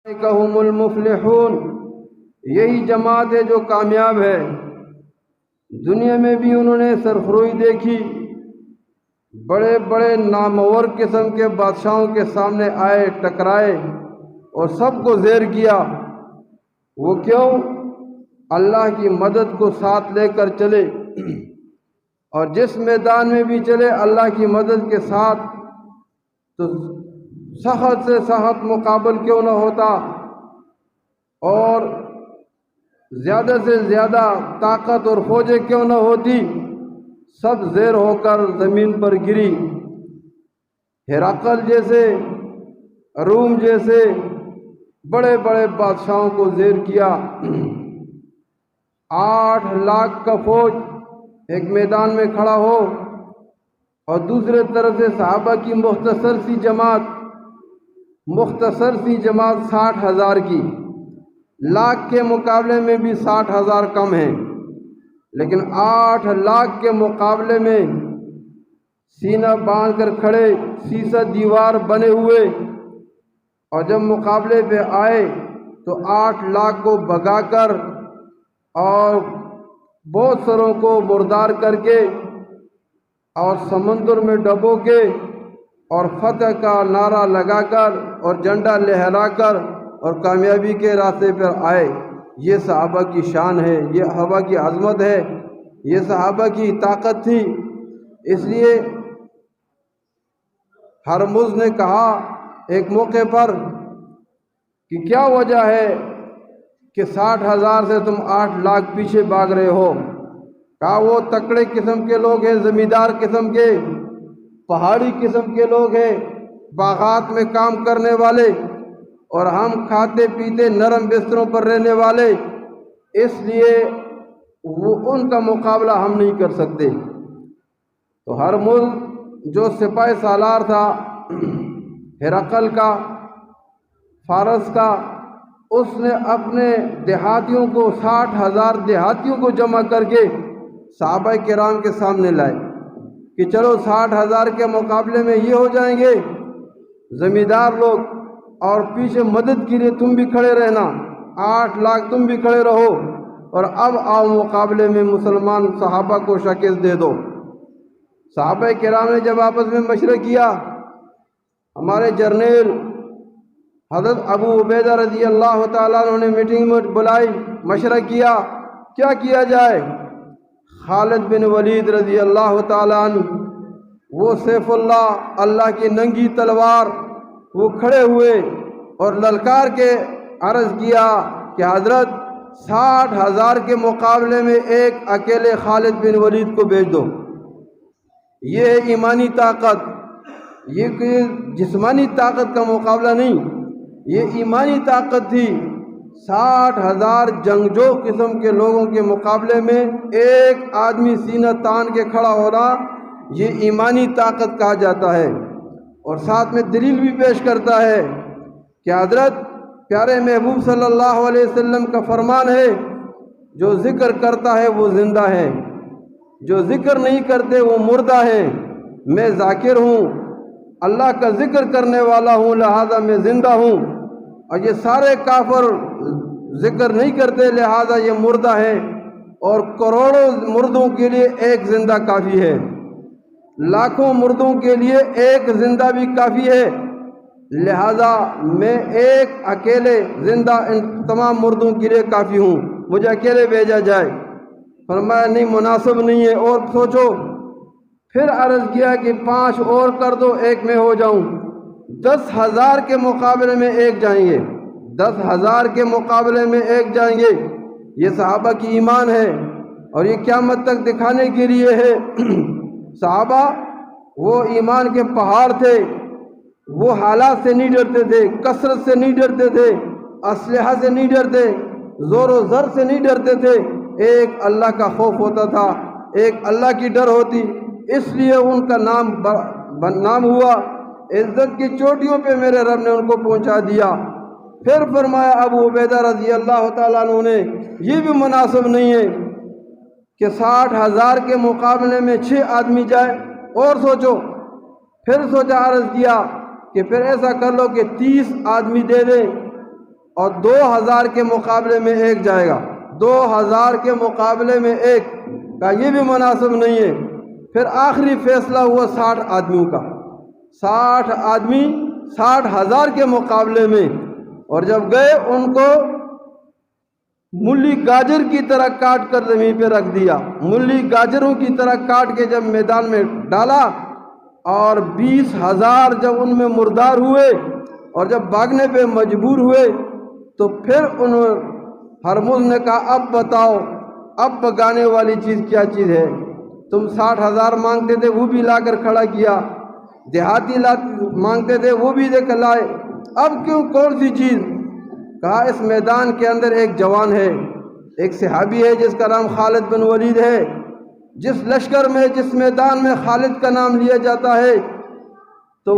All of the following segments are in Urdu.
هم المفلحون، یہی جماعت ہے جو کامیاب ہے۔ دنیا میں بھی انہوں نے سرخروئی دیکھی، بڑے بڑے نامور قسم کے بادشاہوں کے سامنے آئے، ٹکرائے اور سب کو زیر کیا۔ وہ کیوں؟ اللہ کی مدد کو ساتھ لے کر چلے، اور جس میدان میں بھی چلے اللہ کی مدد کے ساتھ، تو سخت سے سخت مقابل کیوں نہ ہوتا، اور زیادہ سے زیادہ طاقت اور فوجیں کیوں نہ ہوتی، سب زیر ہو کر زمین پر گری۔ ہرقل جیسے، روم جیسے بڑے بڑے بادشاہوں کو زیر کیا۔ 8 لاکھ کا فوج ایک میدان میں کھڑا ہو، اور دوسرے طرف سے صحابہ کی مختصر سی جماعت 60,000 کی، لاکھ کے مقابلے میں بھی 60,000 کم ہیں، لیکن 8 لاکھ کے مقابلے میں سینہ باندھ کر کھڑے، سیسہ دیوار بنے ہوئے، اور جب مقابلے پہ آئے تو 8 لاکھ کو بھگا کر اور بہت سروں کو مردار کر کے اور سمندر میں ڈبو کے اور فتح کا نعرہ لگا کر اور جھنڈا لہرا کر اور کامیابی کے راستے پر آئے۔ یہ صحابہ کی شان ہے، یہ صحابہ کی عظمت ہے، یہ صحابہ کی طاقت تھی۔ اس لیے ہرمز نے کہا ایک موقع پر کہ کیا وجہ ہے کہ 60,000 سے تم 8 لاکھ پیچھے بھاگ رہے ہو؟ کہا وہ تکڑے قسم کے لوگ ہیں، زمیندار قسم کے، پہاڑی قسم کے لوگ ہیں، باغات میں کام کرنے والے، اور ہم کھاتے پیتے نرم بستروں پر رہنے والے، اس لیے وہ ان کا مقابلہ ہم نہیں کر سکتے۔ تو ہرمز جو سپاہ سالار تھا ہرقل کا، فارس کا، اس نے اپنے دیہاتیوں کو 60,000 دیہاتیوں کو جمع کر کے صحابہ کرام کے سامنے لائے کہ چلو 60,000 کے مقابلے میں یہ ہو جائیں گے زمیندار لوگ، اور پیچھے مدد کے لیے تم بھی کھڑے رہنا، 8 لاکھ تم بھی کھڑے رہو، اور اب آؤ مقابلے میں مسلمان صحابہ کو شکست دے دو۔ صحابہ کرام نے جب آپس میں مشورہ کیا، ہمارے جرنیل حضرت ابو عبیدہ رضی اللہ تعالیٰ عنہ نے میٹنگ میں بلائی، مشورہ کیا کیا جائے؟ خالد بن ولید رضی اللہ تعالیٰ عنہ، وہ سیف اللہ، اللہ کی ننگی تلوار، وہ کھڑے ہوئے اور للکار کے عرض کیا کہ حضرت 60,000 کے مقابلے میں ایک اکیلے خالد بن ولید کو بھیج دو۔ یہ ایمانی طاقت، یہ کوئی جسمانی طاقت کا مقابلہ نہیں، یہ ایمانی طاقت تھی۔ 60,000 جنگجو قسم کے لوگوں کے مقابلے میں ایک آدمی سینہ تان کے کھڑا ہونا، یہ ایمانی طاقت کہا جاتا ہے۔ اور ساتھ میں دلیل بھی پیش کرتا ہے کہ حضرت پیارے محبوب صلی اللہ علیہ وسلم کا فرمان ہے، جو ذکر کرتا ہے وہ زندہ ہے، جو ذکر نہیں کرتے وہ مردہ ہیں۔ میں ذاکر ہوں، اللہ کا ذکر کرنے والا ہوں، لہذا میں زندہ ہوں، اور یہ سارے کافر ذکر نہیں کرتے، لہذا یہ مردہ ہیں، اور کروڑوں مردوں کے لیے ایک زندہ کافی ہے، لاکھوں مردوں کے لیے ایک زندہ بھی کافی ہے، لہذا میں ایک اکیلے زندہ ان تمام مردوں کے لیے کافی ہوں، مجھے اکیلے بھیجا جائے۔ فرمایا نہیں، مناسب نہیں ہے، اور سوچو۔ پھر عرض کیا کہ 5 اور کر دو، ایک میں ہو جاؤں۔ 10,000 کے مقابلے میں ایک جائیں گے، 10,000 کے مقابلے میں ایک جائیں گے۔ یہ صحابہ کی ایمان ہے، اور یہ قیامت تک دکھانے کے لیے ہے۔ صحابہ وہ ایمان کے پہاڑ تھے، وہ حالات سے نہیں ڈرتے تھے، کثرت سے نہیں ڈرتے تھے، اسلحہ سے نہیں ڈرتے، زور و زر سے نہیں ڈرتے تھے، ایک اللہ کا خوف ہوتا تھا، ایک اللہ کی ڈر ہوتی، اس لیے ان کا نام ہوا۔ عزت کی چوٹیوں پہ میرے رب نے ان کو پہنچا دیا۔ پھر فرمایا ابو عبیدہ رضی اللہ تعالیٰ عنہ نے، یہ بھی مناسب نہیں ہے کہ 60,000 کے مقابلے میں 6 آدمی جائے، اور سوچو۔ پھر سوچا، عرض کیا کہ پھر ایسا کر لو کہ 30 آدمی دے دیں، اور 2000 کے مقابلے میں ایک جائے گا، 2000 کے مقابلے میں ایک کا یہ بھی مناسب نہیں ہے۔ پھر آخری فیصلہ ہوا 60 آدمیوں کا، 60 آدمی 60,000 کے مقابلے میں، اور جب گئے ان کو مولی گاجر کی طرح کاٹ کر زمین پہ رکھ دیا، مولی گاجروں کی طرح کاٹ کے جب میدان میں ڈالا، اور 20,000 جب ان میں مردار ہوئے اور جب بھاگنے پہ مجبور ہوئے، تو پھر ہرمز نے کہا اب بتاؤ اب پکانے والی چیز کیا چیز ہے؟ تم 60,000 مانگتے تھے وہ بھی لا کر کھڑا کیا، دیہاتی مانگتے تھے وہ بھی دے کر لائے، اب کیوں کون سی چیز؟ کہا اس میدان کے اندر ایک جوان ہے، ایک صحابی ہے جس کا نام خالد بن ولید ہے، جس لشکر میں جس میدان میں خالد کا نام لیا جاتا ہے تو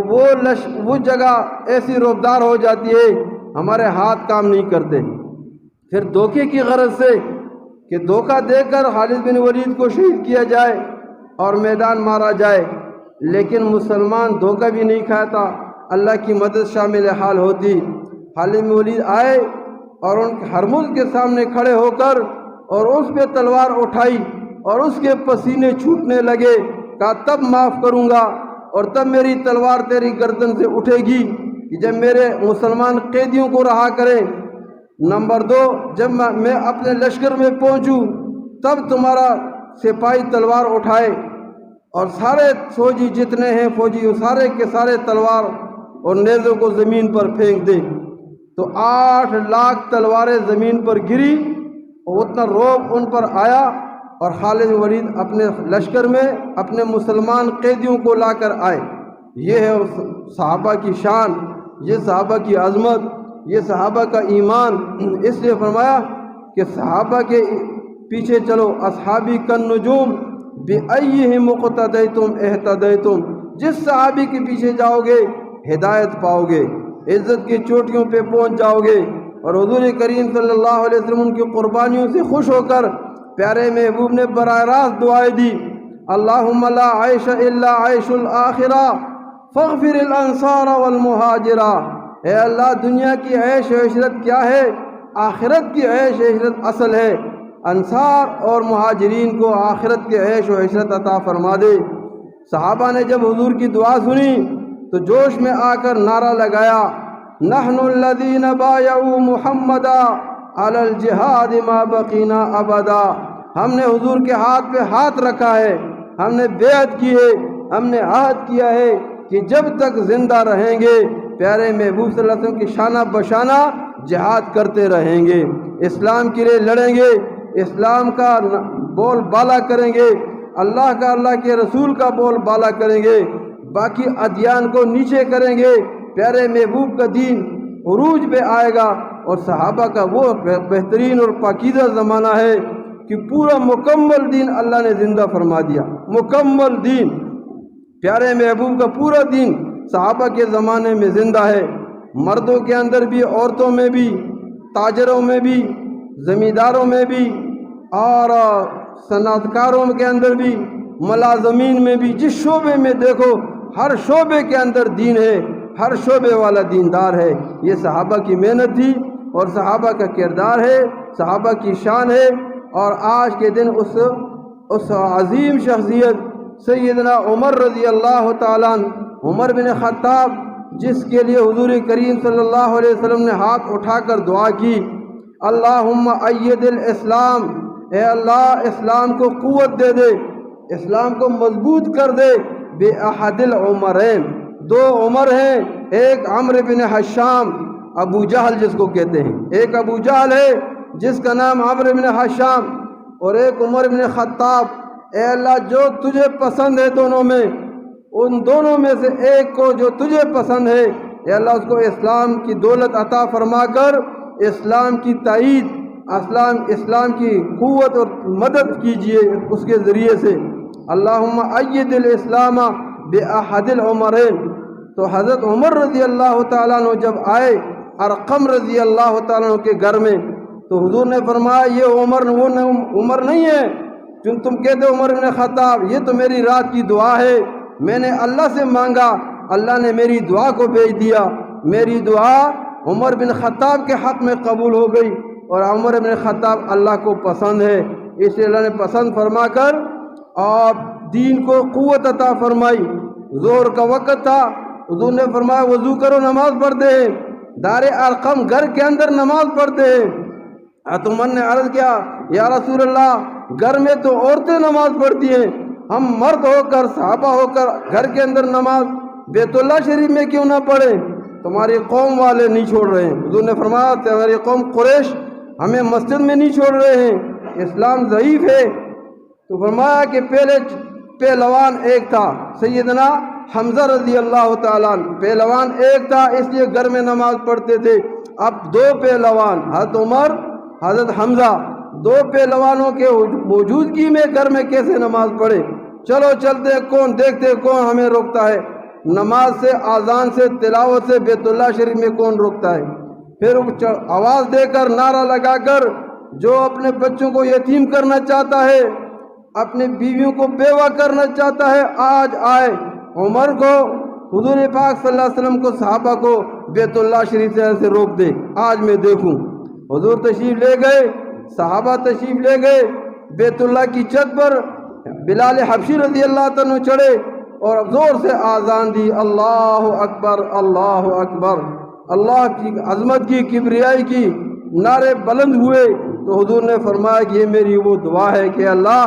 وہ جگہ ایسی روبدار ہو جاتی ہے ہمارے ہاتھ کام نہیں کرتے۔ پھر دھوکے کی غرض سے کہ دھوکہ دے کر خالد بن ولید کو شہید کیا جائے اور میدان مارا جائے، لیکن مسلمان دھوکہ بھی نہیں کھاتا، اللہ کی مدد شامل حال ہوتی۔ خالد بن ولید آئے اور ان ہرمز کے سامنے کھڑے ہو کر اور اس پہ تلوار اٹھائی اور اس کے پسینے چھوٹنے لگے، کہا تب معاف کروں گا اور تب میری تلوار تیری گردن سے اٹھے گی کہ جب میرے مسلمان قیدیوں کو رہا کریں۔ نمبر 2، جب میں اپنے لشکر میں پہنچوں تب تمہارا سپاہی تلوار اٹھائے اور سارے فوجی جتنے ہیں فوجی سارے کے سارے تلوار اور نیزوں کو زمین پر پھینک دیں۔ تو 8 لاکھ تلواریں زمین پر گری اور اتنا روب ان پر آیا، اور خالد بن ولید اپنے لشکر میں اپنے مسلمان قیدیوں کو لا کر آئے۔ یہ ہے صحابہ کی شان، یہ صحابہ کی عظمت، یہ صحابہ کا ایمان۔ اس لیے فرمایا کہ صحابہ کے پیچھے چلو، اصحابی کالنجوم بأیہم اقتدیتم اہتدیتم، جس صحابی کے پیچھے جاؤ گے ہدایت پاؤ گے، عزت کی چوٹیوں پہ پہنچ جاؤ گے۔ اور حضور کریم صلی اللہ علیہ وسلم ان کی قربانیوں سے خوش ہو کر پیارے محبوب نے براہ راست دعائیں دی، اللہم لا عیش الا عیش الآخرہ فاغفر الانصار والمہاجرہ۔ اے اللہ دنیا کی عیش و عشرت کیا ہے؟ آخرت کی عیش و عشرت اصل ہے، انصار اور مہاجرین کو آخرت کے عیش و عشرت عطا فرما دے۔ صحابہ نے جب حضور کی دعا سنی تو جوش میں آ کر نعرہ لگایا، نحن الذین بایعوا محمدا علی الجہاد ما بقینا ابدا۔ ہم نے حضور کے ہاتھ پہ ہاتھ رکھا ہے، ہم نے بیعت کی ہے، ہم نے عہد کیا ہے کہ جب تک زندہ رہیں گے پیارے محبوب صلی اللہ علیہ وسلم کی شانہ بشانہ جہاد کرتے رہیں گے، اسلام کے لیے لڑیں گے، اسلام کا بول بالا کریں گے، اللہ کا اللہ کے رسول کا بول بالا کریں گے، باقی ادیان کو نیچے کریں گے، پیارے محبوب کا دین عروج پہ آئے گا۔ اور صحابہ کا وہ بہترین اور پاکیزہ زمانہ ہے کہ پورا مکمل دین اللہ نے زندہ فرما دیا، مکمل دین، پیارے محبوب کا پورا دین صحابہ کے زمانے میں زندہ ہے، مردوں کے اندر بھی، عورتوں میں بھی، تاجروں میں بھی، زمینداروں میں بھی، اور صنعت کاروں کے اندر بھی، ملازمین میں بھی، جس شعبے میں دیکھو ہر شعبے کے اندر دین ہے، ہر شعبے والا دیندار ہے۔ یہ صحابہ کی محنت تھی اور صحابہ کا کردار ہے، صحابہ کی شان ہے۔ اور آج کے دن اس عظیم شخصیت سیدنا عمر رضی اللہ تعالیٰ عنہ، عمر بن خطاب، جس کے لیے حضور کریم صلی اللہ علیہ وسلم نے ہاتھ اٹھا کر دعا کی، اللہم اید الاسلام، اے اللہ اسلام کو قوت دے دے، اسلام کو مضبوط کر دے، بے احد العمرین، 2 عمر ہیں، ایک عمرو بن حشام، ابو جہل جس کو کہتے ہیں، ایک ابو جہل ہے جس کا نام عمرو بن حشام، اور ایک عمر بن خطاب۔ اے اللہ جو تجھے پسند ہے دونوں میں، ان دونوں میں سے ایک کو جو تجھے پسند ہے اے اللہ اس کو اسلام کی دولت عطا فرما کر اسلام کی تائید، اسلام کی قوت اور مدد کیجیے اس کے ذریعے سے۔ اللہم اید الاسلام بأحد العمرین۔ تو حضرت عمر رضی اللہ تعالیٰ عنہ جب آئے ارقم رضی اللہ تعالیٰ عنہ کے گھر میں، تو حضور نے فرمایا یہ عمر وہ عمر نہیں ہے جو تم کہتے ہو عمر بن خطاب، یہ تو میری رات کی دعا ہے، میں نے اللہ سے مانگا، اللہ نے میری دعا کو بھیج دیا، میری دعا عمر بن خطاب کے حق میں قبول ہو گئی، اور عمر بن خطاب اللہ کو پسند ہے، اس لیے اللہ نے پسند فرما کر آپ دین کو قوت عطا فرمائی۔ ظہر کا وقت تھا، حضور نے فرمایا وضو کرو نماز پڑھتے ہیں، دار ارقم گھر کے اندر نماز پڑھتے ہیں۔ عمر نے عرض کیا یا رسول اللہ گھر میں تو عورتیں نماز پڑھتی ہیں، ہم مرد ہو کر صحابہ ہو کر گھر کے اندر نماز بیت اللہ شریف میں کیوں نہ پڑھیں؟ تمہاری قوم والے نہیں چھوڑ رہے ہیں۔ حضور نے فرمایا تمہاری قوم قریش ہمیں مسجد میں نہیں چھوڑ رہے ہیں، اسلام ضعیف ہے۔ تو فرمایا کہ پہلے پہلوان ایک تھا، سیدنا حمزہ رضی اللہ تعالیٰ عنہ پہلوان ایک تھا، اس لیے گھر میں نماز پڑھتے تھے۔ اب دو پہلوان، حضرت عمر حضرت حمزہ، دو پہلوانوں کے موجودگی میں گھر میں کیسے نماز پڑھے؟ چلو چلتے کون دیکھتے کون ہمیں روکتا ہے، نماز سے اذان سے تلاوت سے بیت اللہ شریف میں کون روکتا ہے؟ پھر آواز دے کر نعرہ لگا کر جو اپنے بچوں کو یتیم کرنا چاہتا ہے، اپنے بیویوں کو بیوہ کرنا چاہتا ہے، آج آئے عمر کو حضور پاک صلی اللہ علیہ وسلم کو صحابہ کو بیت اللہ شریف سے روک دے۔ آج میں دیکھوں حضور تشریف لے گئے، صحابہ تشریف لے گئے، بیت اللہ کی چھت پر بلال حبشی رضی اللہ تعالیٰ چڑھے اور زور سے آذان دی، اللہ اکبر اللہ اکبر، اللہ کی عظمت کی کبریائی کی نعرے بلند ہوئے۔ تو حضور نے فرمایا کہ یہ میری وہ دعا ہے کہ اللہ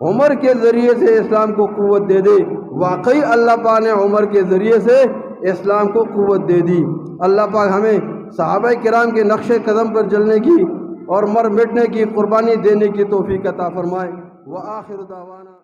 عمر کے ذریعے سے اسلام کو قوت دے دے۔ واقعی اللہ پاک نے عمر کے ذریعے سے اسلام کو قوت دے دی۔ اللہ پاک ہمیں صحابہ کرام کے نقش قدم پر چلنے کی اور مر مٹنے کی قربانی دینے کی توفیق عطا فرمائے۔ وآخر دعوانا